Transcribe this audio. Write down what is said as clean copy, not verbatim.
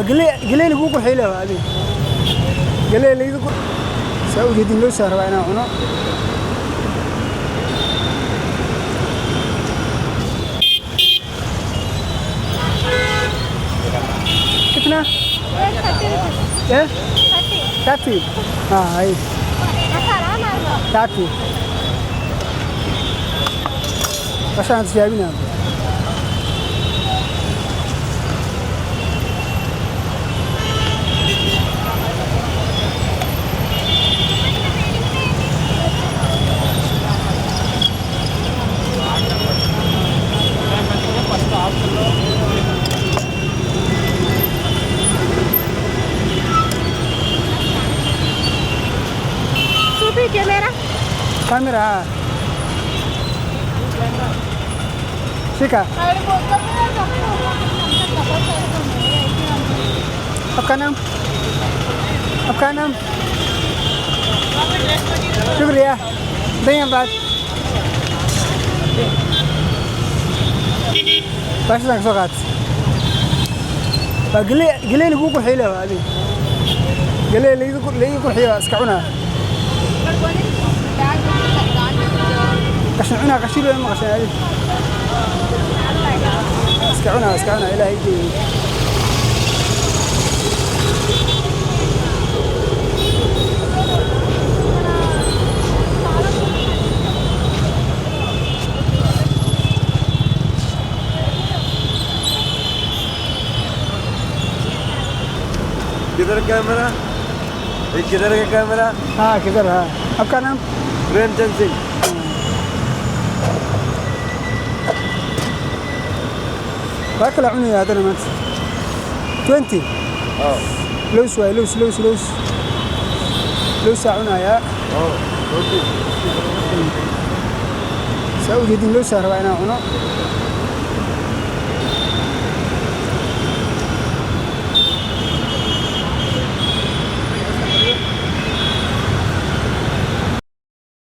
قليل يقول حيله هذه قليل يقول سأوجد دين لو سهر وأنا هنا कितना ये 30 हाँ है 30 عشان تجاوبنا كاميرا شيكا अब का नाम शुक्रिया धन्यवाद باش لك سوقات قليل يقول حيله هذه قليل يقول حيله اسكعونها قشعنا قشيلو ما قشعنا هذه اسكعونها إلى هيدي किधर कैमरा किधर का कैमरा हाँ किधर हाँ आपका नाम प्रेमचंद सिंह باكل عوني هذا أنا مات 20 لوس واي لوس عونا يا سأوجد لوس هربنا عنا